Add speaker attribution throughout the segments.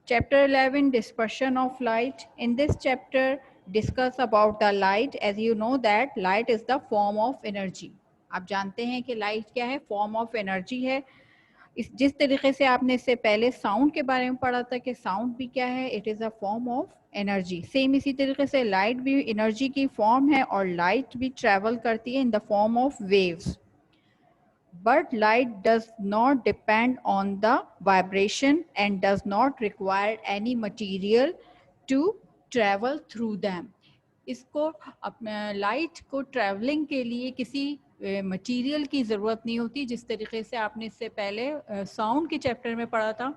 Speaker 1: Chapter 11, dispersion of light. In this chapter, discuss about the light. As you know that light is the form of energy. आप जानते हैं कि light क्या है, form of energy है. इस जिस तरीके से आपने इससे पहले साउंड के बारे में पढ़ा था कि साउंड भी क्या है, it is a form of energy. Same इसी तरीके से लाइट भी एनर्जी की फॉर्म है और लाइट भी ट्रेवल करती है in the form of waves. But light does not depend on the vibration and does not require any material to travel through them. इसको लाइट को ट्रैवलिंग के लिए किसी मटेरियल की ज़रूरत नहीं होती, जिस तरीके से आपने इससे पहले साउंड के चैप्टर में पढ़ा था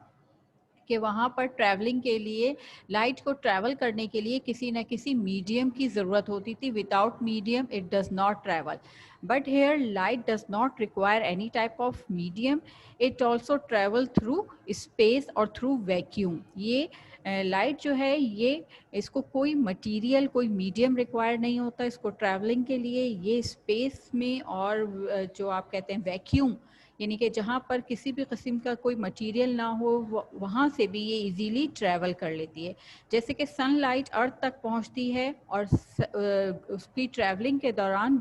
Speaker 1: कि वहाँ पर ट्रैवलिंग के लिए, लाइट को ट्रैवल करने के लिए किसी न किसी मीडियम की ज़रूरत होती थी. Without medium it does not travel. But here light does not require any type of medium. It also travel through space और थ्रू वैक्यूम. ये लाइट जो है ये, इसको कोई मटेरियल, कोई मीडियम रिक्वायर नहीं होता इसको ट्रैवलिंग के लिए. ये स्पेस में और जो आप कहते हैं वैक्यूम, यानी कि जहाँ पर किसी भी किस्म का कोई मटेरियल ना हो, वहाँ से भी ये इजीली ट्रैवल कर लेती है. जैसे कि सनलाइट अर्थ तक पहुँचती है और उसकी ट्रैवलिंग के दौरान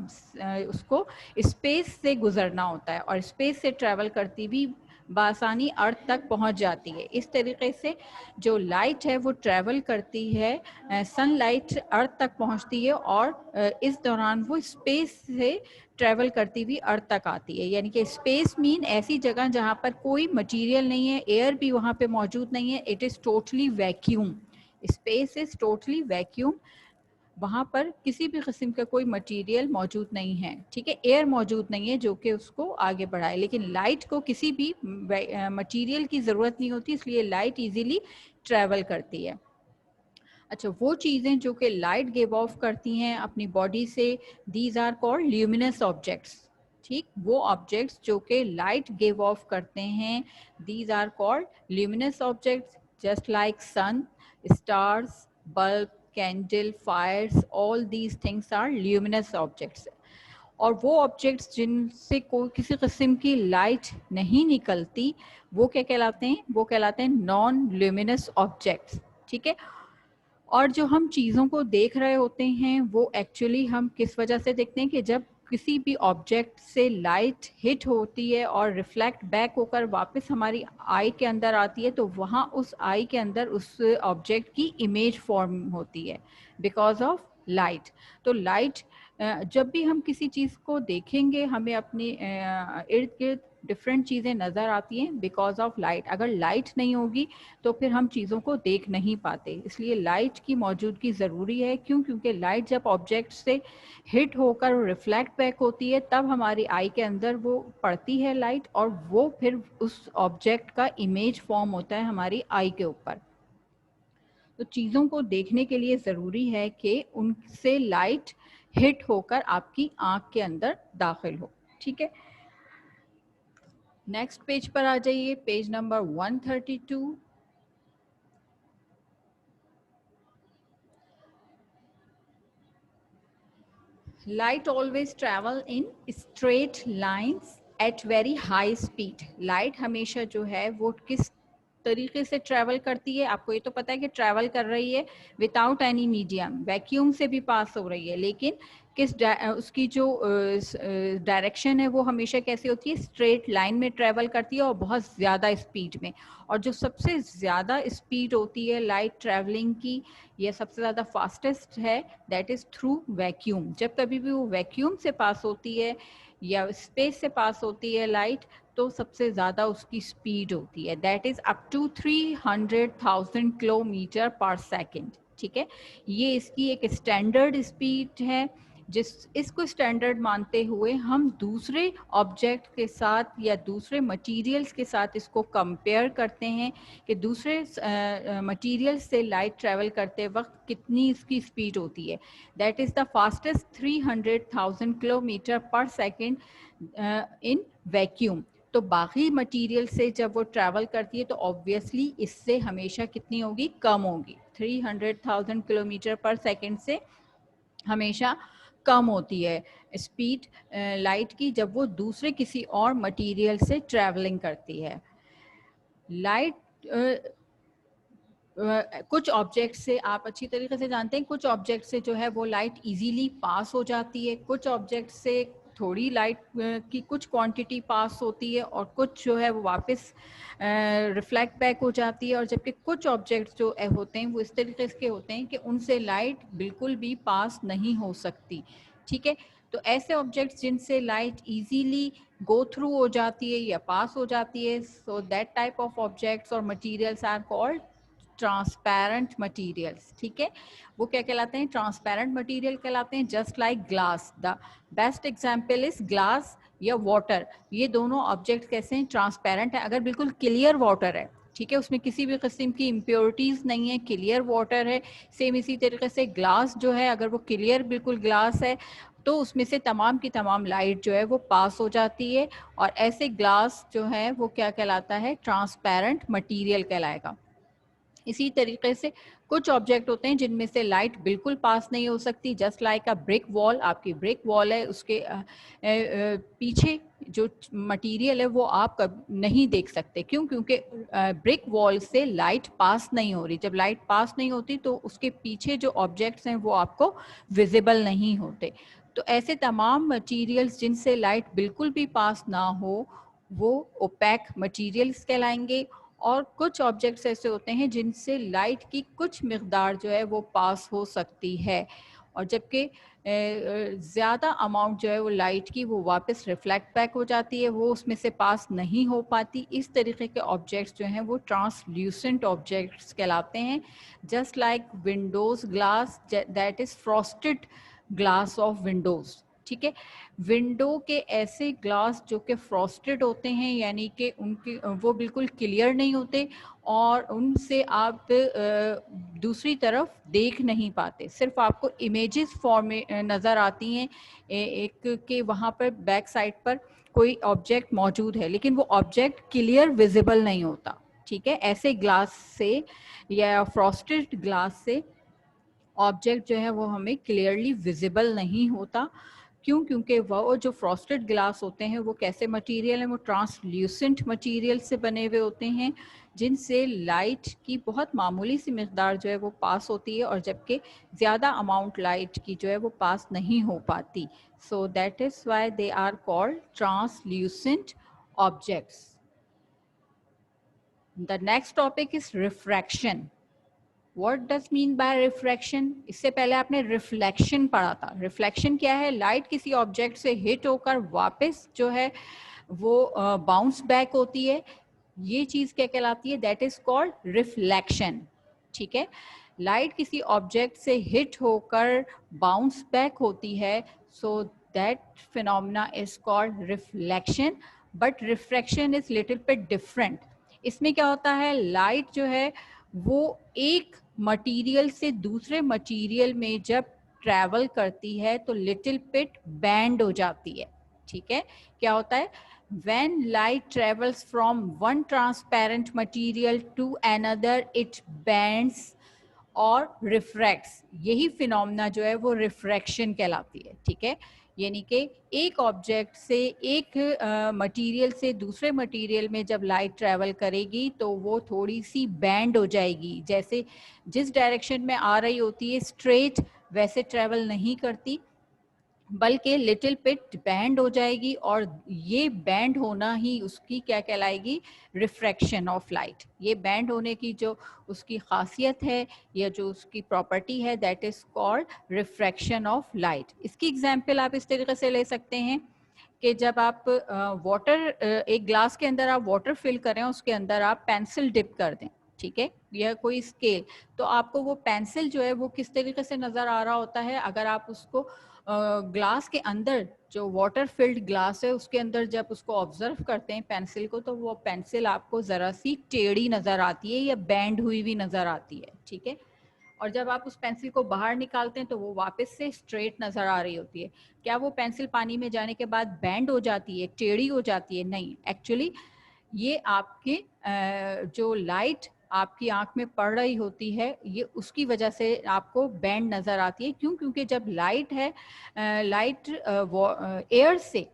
Speaker 1: उसको स्पेस से गुज़रना होता है और स्पेस से ट्रैवल करती भी बासानी अर्थ तक पहुंच जाती है. इस तरीके से जो लाइट है वो ट्रैवल करती है, सनलाइट अर्थ तक पहुंचती है और इस दौरान वो स्पेस से ट्रैवल करती हुई अर्थ तक आती है. यानी कि स्पेस मीन ऐसी जगह जहाँ पर कोई मटेरियल नहीं है, एयर भी वहाँ पे मौजूद नहीं है. It is totally vacuum. Space is totally vacuum. वहाँ पर किसी भी किस्म का कोई मटेरियल मौजूद नहीं है, ठीक है. एयर मौजूद नहीं है जो कि उसको आगे बढ़ाए. लेकिन लाइट को किसी भी मटेरियल की ज़रूरत नहीं होती, इसलिए लाइट इजीली ट्रैवल करती है. अच्छा, वो चीज़ें जो कि लाइट गिव ऑफ करती हैं अपनी बॉडी से, these are called luminous objects. ठीक, वो ऑब्जेक्ट्स जो कि लाइट गिव ऑफ करते हैं, these are called luminous objects. Just like sun, stars, bulb, candle, fires, all these things are luminous objects. और वो ऑब्जेक्ट्स जिनसे कोई किसी किस्म की लाइट नहीं निकलती, वो क्या कहलाते हैं? वो कहलाते हैं नॉन ल्यूमिनस ऑब्जेक्ट्स. ठीक है. और जो हम चीज़ों को देख रहे होते हैं वो एक्चुअली हम किस वजह से देखते हैं कि जब किसी भी ऑब्जेक्ट से लाइट हिट होती है और रिफ्लेक्ट बैक होकर वापस हमारी आई के अंदर आती है, तो वहाँ उस आई के अंदर उस ऑब्जेक्ट की इमेज फॉर्म होती है बिकॉज ऑफ लाइट. तो लाइट, जब भी हम किसी चीज़ को देखेंगे हमें अपने इर्द गिर्द डिफरेंट चीज़ें नज़र आती हैं बिकॉज ऑफ लाइट. अगर लाइट नहीं होगी तो फिर हम चीज़ों को देख नहीं पाते. इसलिए लाइट की मौजूदगी ज़रूरी है. क्यों? क्योंकि लाइट जब ऑब्जेक्ट से हिट होकर रिफ्लेक्ट बैक होती है तब हमारी आई के अंदर वो पड़ती है लाइट, और वो फिर उस ऑब्जेक्ट का इमेज फॉर्म होता है हमारी आई के ऊपर. तो चीज़ों को देखने के लिए ज़रूरी है कि उनसे लाइट हिट होकर आपकी आँख के अंदर दाखिल हो. ठीक है. नेक्स्ट पेज पर आ जाइए, page number 132. Light always travel in straight lines at very high speed. Light हमेशा जो है वो किस तरीके से ट्रैवल करती है? आपको ये तो पता है कि ट्रैवल कर रही है विदाउट एनी मीडियम, वैक्यूम से भी पास हो रही है. लेकिन उसकी जो डायरेक्शन है वो हमेशा कैसी होती है? स्ट्रेट लाइन में ट्रैवल करती है और बहुत ज़्यादा स्पीड में. और जो सबसे ज़्यादा स्पीड होती है लाइट ट्रैवलिंग की, ये सबसे ज़्यादा फास्टेस्ट है, दैट इज़ थ्रू वैक्यूम. जब कभी भी वो वैक्यूम से पास होती है या स्पेस से पास होती है लाइट, तो सबसे ज़्यादा उसकी स्पीड होती है, that is up to 300,000 kilometre per second. ठीक है. ये इसकी एक स्टैंडर्ड स्पीड है. इसको स्टैंडर्ड मानते हुए हम दूसरे ऑब्जेक्ट के साथ या दूसरे मटेरियल्स के साथ इसको कंपेयर करते हैं कि दूसरे मटेरियल से लाइट ट्रैवल करते वक्त कितनी इसकी स्पीड होती है. That is the fastest 300,000 kilometre per second in vacuum. तो बाकी मटेरियल से जब वो ट्रैवल करती है तो ऑब्वियसली इससे हमेशा कितनी होगी? कम होगी. 300,000 किलोमीटर पर सेकेंड से हमेशा कम होती है स्पीड लाइट की जब वो दूसरे किसी और मटेरियल से ट्रैवलिंग करती है. लाइट कुछ ऑब्जेक्ट से आप अच्छी तरीके से जानते हैं, कुछ ऑब्जेक्ट से जो है वो लाइट इजीली पास हो जाती है, कुछ ऑब्जेक्ट से थोड़ी लाइट की कुछ क्वांटिटी पास होती है और कुछ जो है वो वापस रिफ्लेक्ट बैक हो जाती है, और जबकि कुछ ऑब्जेक्ट्स जो होते हैं वो इस तरीके के होते हैं कि उनसे लाइट बिल्कुल भी पास नहीं हो सकती। ठीक है, तो ऐसे ऑब्जेक्ट्स जिनसे लाइट इजीली गो थ्रू हो जाती है या पास हो जाती है, so that type of objects और materials are called transparent materials. ठीक है, वो क्या कहलाते हैं? ट्रांसपेरेंट मटेरियल कहलाते हैं। Just like glass, the best example is glass या वाटर। ये दोनों ऑब्जेक्ट कैसे हैं? ट्रांसपेरेंट है। अगर बिल्कुल क्लियर वाटर है, ठीक है, उसमें किसी भी किस्म की इम्प्योरिटीज नहीं है, क्लियर वाटर है। सेम इसी तरीके से ग्लास जो है, अगर वो क्लियर बिल्कुल ग्लास है तो उसमें से तमाम की तमाम लाइट जो है वो पास हो जाती है, और ऐसे ग्लास जो है वो क्या कहलाता है? ट्रांसपेरेंट मटेरियल कहलाएगा। इसी तरीके से कुछ ऑब्जेक्ट होते हैं जिनमें से लाइट बिल्कुल पास नहीं हो सकती, जस्ट लाइक अ ब्रिक वॉल। आपकी ब्रिक वॉल है, उसके पीछे जो मटेरियल है वो आप कब नहीं देख सकते। क्यों? क्योंकि ब्रिक वॉल से लाइट पास नहीं हो रही। जब लाइट पास नहीं होती तो उसके पीछे जो ऑब्जेक्ट्स हैं वो आपको विजिबल नहीं होते। तो ऐसे तमाम मटेरियल्स जिनसे लाइट बिल्कुल भी पास ना हो वो ओपैक मटेरियल्स कहलाएंगे। और कुछ ऑब्जेक्ट्स ऐसे होते हैं जिनसे लाइट की कुछ मिकदार जो है वो पास हो सकती है, और जबकि ज़्यादा अमाउंट जो है वो लाइट की वो वापस रिफ्लेक्ट बैक हो जाती है, वो उसमें से पास नहीं हो पाती। इस तरीके के ऑब्जेक्ट्स जो हैं वो ट्रांसल्यूसेंट ऑब्जेक्ट्स कहलाते हैं। Just like Windows glass, that is frosted glass of Windows. ठीक है, विंडो के ऐसे ग्लास जो कि फ्रॉस्टेड होते हैं, यानी कि उनके वो बिल्कुल क्लियर नहीं होते और उनसे आप दूसरी तरफ देख नहीं पाते, सिर्फ आपको इमेजेस फॉर्म में नज़र आती हैं एक के वहाँ पर बैक साइड पर कोई ऑब्जेक्ट मौजूद है, लेकिन वो ऑब्जेक्ट क्लियर विजिबल नहीं होता। ठीक है, ऐसे ग्लास से या फ्रॉस्टेड ग्लास से ऑब्जेक्ट जो है वो हमें क्लियरली विजिबल नहीं होता। क्यों? क्योंकि वो जो फ्रॉस्टेड ग्लास होते हैं वो कैसे मटेरियल हैं? वो ट्रांसल्यूसेंट मटेरियल से बने हुए होते हैं जिनसे लाइट की बहुत मामूली सी मिकदार जो है वो पास होती है, और जबकि ज़्यादा अमाउंट लाइट की जो है वो पास नहीं हो पाती। So that is why they are called translucent objects. The next topic is refraction. What does mean by refraction? इससे पहले आपने रिफ्लेक्शन पढ़ा था। रिफ्लेक्शन क्या है? लाइट किसी ऑब्जेक्ट से हिट होकर वापस जो है वो बाउंस बैक होती है। ये चीज़ क्या कहलाती है? That is called reflection. ठीक है, लाइट किसी ऑब्जेक्ट से हिट होकर बाउंस बैक होती है, so that phenomena is called reflection. But refraction is little bit different. इसमें क्या होता है? लाइट जो है वो एक मटेरियल से दूसरे मटेरियल में जब ट्रैवल करती है तो लिटिल बिट बैंड हो जाती है। ठीक है, क्या होता है? when light travels from one transparent material to another it bends और रिफ्रैक्ट्स। यही फिनोमेना जो है वो रिफ्रैक्शन कहलाती है। ठीक है, यानी कि एक ऑब्जेक्ट से एक मटेरियल से दूसरे मटेरियल में जब लाइट ट्रैवल करेगी तो वो थोड़ी सी बैंड हो जाएगी, जैसे जिस डायरेक्शन में आ रही होती है स्ट्रेट वैसे ट्रैवल नहीं करती, बल्कि लिटिल पिट बैंड हो जाएगी, और ये बैंड होना ही उसकी क्या कहलाएगी? Refraction of light. ये बैंड होने की जो उसकी खासियत है या जो उसकी प्रॉपर्टी है that is called refraction of light. इसकी एग्जांपल आप इस तरीके से ले सकते हैं कि जब आप वाटर एक ग्लास के अंदर आप वाटर फिल करें, उसके अंदर आप पेंसिल डिप कर दें। ठीक है, यह कोई स्केल, तो आपको वो पेंसिल जो है वो किस तरीके से नज़र आ रहा होता है? अगर आप उसको ग्लास के अंदर जो वाटर फिल्ड ग्लास है उसके अंदर जब उसको ऑब्जर्व करते हैं पेंसिल को, तो वो पेंसिल आपको ज़रा सी टेढ़ी नज़र आती है या बैंड हुई हुई नज़र आती है। ठीक है, और जब आप उस पेंसिल को बाहर निकालते हैं तो वो वापस से स्ट्रेट नज़र आ रही होती है। क्या वो पेंसिल पानी में जाने के बाद बैंड हो जाती है, टेढ़ी हो जाती है? नहीं, एक्चुअली ये आपके जो लाइट आपकी आंख में पड़ रही होती है ये उसकी वजह से आपको बैंड नज़र आती है। क्यों? क्योंकि जब लाइट है लाइट एयर से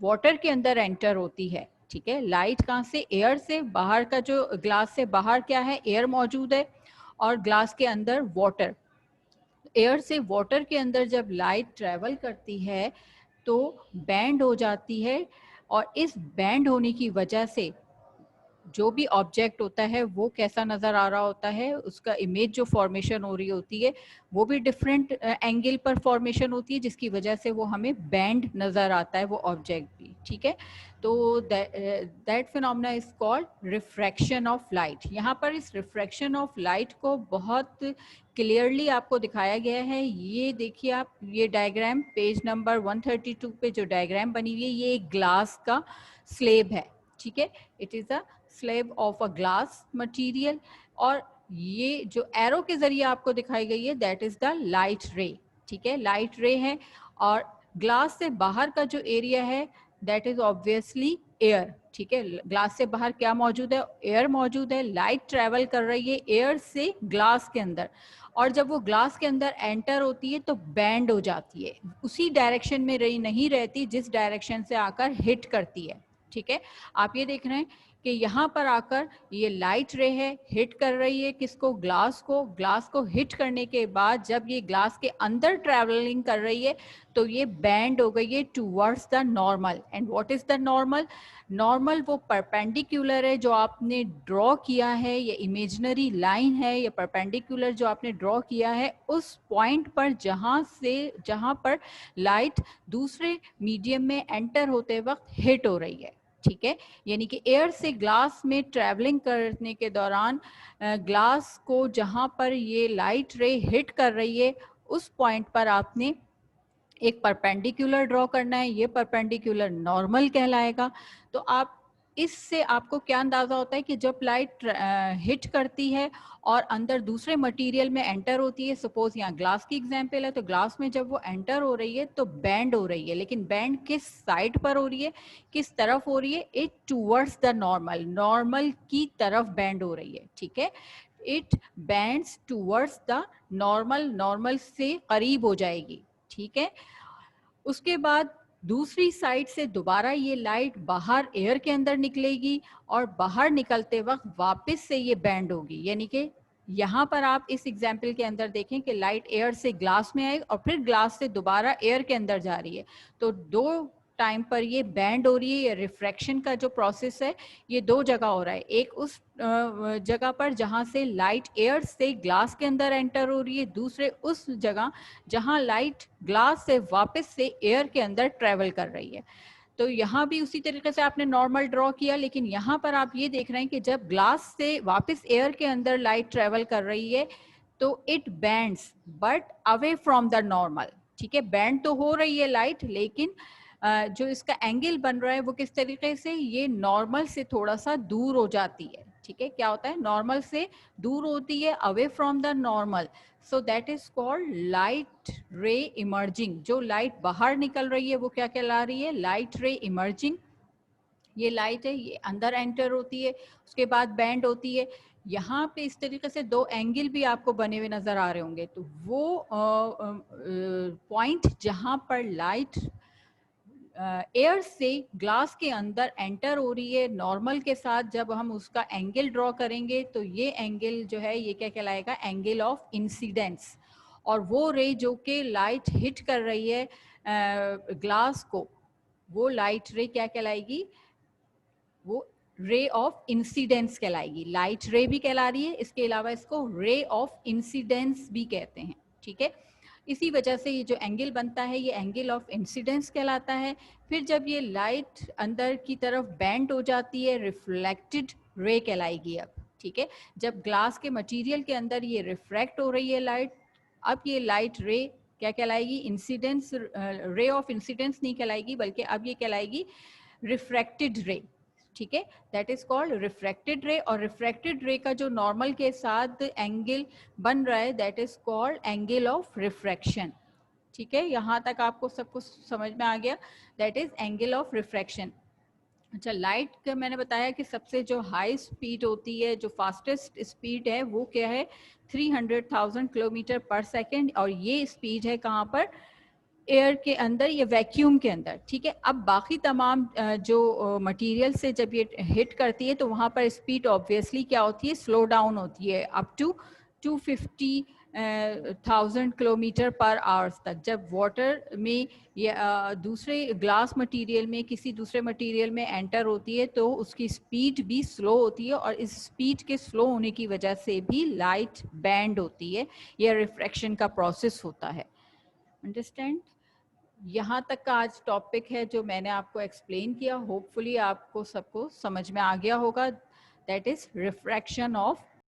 Speaker 1: वाटर के अंदर एंटर होती है। ठीक है, लाइट कहाँ से? एयर से। बाहर का जो ग्लास से बाहर क्या है? एयर मौजूद है, और ग्लास के अंदर वाटर। एयर से वाटर के अंदर जब लाइट ट्रेवल करती है तो बैंड हो जाती है, और इस बैंड होने की वजह से जो भी ऑब्जेक्ट होता है वो कैसा नज़र आ रहा होता है, उसका इमेज जो फॉर्मेशन हो रही होती है वो भी डिफरेंट एंगल पर फॉर्मेशन होती है, जिसकी वजह से वो हमें बैंड नज़र आता है वो ऑब्जेक्ट भी। ठीक है, तो that phenomena is called refraction of light. यहाँ पर इस रिफ्रैक्शन ऑफ लाइट को बहुत क्लियरली आपको दिखाया गया है। ये देखिए आप, ये डायग्राम पेज नंबर 132 पे जो डायग्राम बनी हुई है, ये एक ग्लास का स्लेब है। ठीक है, it is a slab of a glass material, और ये जो एरो के जरिए आपको दिखाई गई है दैट इज द लाइट रे। ठीक है, लाइट रे है, और ग्लास से बाहर का जो एरिया है दैट इज ऑब्वियसली एयर। ठीक है, ग्लास से बाहर क्या मौजूद है, एयर मौजूद है। लाइट ट्रेवल कर रही है एयर से ग्लास के अंदर, और जब वो ग्लास के अंदर एंटर होती है तो बैंड हो जाती है, उसी डायरेक्शन में रही नहीं रहती जिस डायरेक्शन से आकर हिट करती है। ठीक है, आप ये देख रहे हैं कि यहाँ पर आकर ये लाइट रे है, हिट कर रही है किसको, ग्लास को। ग्लास को हिट करने के बाद जब ये ग्लास के अंदर ट्रैवलिंग कर रही है तो ये बैंड हो गई है towards the normal. And what is the normal? Normal वो परपेंडिकुलर है जो आपने ड्रॉ किया है, ये इमेजिनरी लाइन है, ये परपेंडिकुलर जो आपने ड्रॉ किया है उस पॉइंट पर जहाँ पर लाइट दूसरे मीडियम में एंटर होते वक्त हिट हो रही है। ठीक है, यानी कि एयर से ग्लास में ट्रैवलिंग करने के दौरान ग्लास को जहां पर ये लाइट रे हिट कर रही है उस पॉइंट पर आपने एक परपेंडिकुलर ड्रॉ करना है, ये परपेंडिकुलर नॉर्मल कहलाएगा। तो आप इससे आपको क्या अंदाजा होता है कि जब लाइट हिट करती है और अंदर दूसरे मटेरियल में एंटर होती है, सपोज यहाँ ग्लास की एग्जांपल है, तो ग्लास में जब वो एंटर हो रही है तो बैंड हो रही है, लेकिन बैंड किस साइड पर हो रही है, किस तरफ हो रही है? It towards the normal, normal की तरफ बैंड हो रही है। ठीक है, it bands towards the normal, normal से करीब हो जाएगी। ठीक है, उसके बाद दूसरी साइड से दोबारा ये लाइट बाहर एयर के अंदर निकलेगी, और बाहर निकलते वक्त वापस से ये बैंड होगी। यानी कि यहाँ पर आप इस एग्जाम्पल के अंदर देखें कि लाइट एयर से ग्लास में आई और फिर ग्लास से दोबारा एयर के अंदर जा रही है, तो दो टाइम पर ये बैंड हो रही है। ये रिफ्रैक्शन का जो प्रोसेस है ये दो जगह हो रहा है, एक उस जगह पर जहाँ से लाइट एयर से ग्लास के अंदर एंटर हो रही है, दूसरे उस जगह जहां लाइट ग्लास से वापस से एयर के अंदर ट्रेवल कर रही है। तो यहाँ भी उसी तरीके से आपने नॉर्मल ड्रॉ किया, लेकिन यहाँ पर आप ये देख रहे हैं कि जब ग्लास से वापस एयर के अंदर लाइट ट्रेवल कर रही है तो it bands but away from the normal. ठीक है, बैंड तो हो रही है लाइट, लेकिन जो इसका एंगल बन रहा है वो किस तरीके से, ये नॉर्मल से थोड़ा सा दूर हो जाती है। ठीक है, क्या होता है, नॉर्मल से दूर होती है, away from the normal. So that is called light रे इमर्जिंग। जो लाइट बाहर निकल रही है वो क्या कहला रही है, लाइट रे इमर्जिंग। ये लाइट है, ये अंदर एंटर होती है, उसके बाद बैंड होती है। यहाँ पे इस तरीके से दो एंगल भी आपको बने हुए नजर आ रहे होंगे, तो वो पॉइंट जहाँ पर लाइट एयर से ग्लास के अंदर एंटर हो रही है नॉर्मल के साथ, जब हम उसका एंगल ड्रॉ करेंगे तो ये एंगल जो है ये क्या कहलाएगा, एंगल ऑफ इंसिडेंस। और वो रे जो कि लाइट हिट कर रही है ग्लास को, वो लाइट रे क्या कहलाएगी, वो रे ऑफ इंसिडेंस कहलाएगी। लाइट रे भी कहला रही है, इसके अलावा इसको रे ऑफ इंसिडेंस भी कहते हैं। ठीक है, इसी वजह से ये जो एंगल बनता है ये एंगल ऑफ इंसिडेंस कहलाता है। फिर जब ये लाइट अंदर की तरफ बेंड हो जाती है, रिफ्लेक्टेड रे कहलाएगी अब। ठीक है, जब ग्लास के मटेरियल के अंदर ये रिफ्रैक्ट हो रही है लाइट, अब ये लाइट रे क्या कहलाएगी, इंसिडेंस, रे ऑफ इंसिडेंस नहीं कहलाएगी, बल्कि अब ये कहलाएगी रिफ्रैक्टेड रे। ठीक है, दैट इज कॉल्ड रिफ्रैक्टेड रे। और रिफ्रैक्टेड रे का जो नॉर्मल के साथ एंगल बन रहा है that is called angle of refraction. ठीक है, यहाँ तक आपको सब कुछ समझ में आ गया, that is angle of refraction. अच्छा, लाइट का मैंने बताया कि सबसे जो हाई स्पीड होती है, जो फास्टेस्ट स्पीड है वो क्या है, 300,000 किलोमीटर पर सेकेंड, और ये स्पीड है कहाँ पर, एयर के अंदर या वैक्यूम के अंदर। ठीक है, अब बाकी तमाम जो मटेरियल से जब ये हिट करती है तो वहाँ पर स्पीड ऑब्वियसली क्या होती है, स्लो डाउन होती है up to 250,000 kilometre per hours तक। जब वाटर में या दूसरे ग्लास मटेरियल में किसी दूसरे मटेरियल में एंटर होती है तो उसकी स्पीड भी स्लो होती है, और इस स्पीड के स्लो होने की वजह से भी लाइट बैंड होती है या रिफ्रैक्शन का प्रोसेस होता है। अंडरस्टैंड? यहाँ तक का आज टॉपिक है जो मैंने आपको एक्सप्लेन किया। होपफुली आपको सबको समझ में आ गया होगा। That is refraction of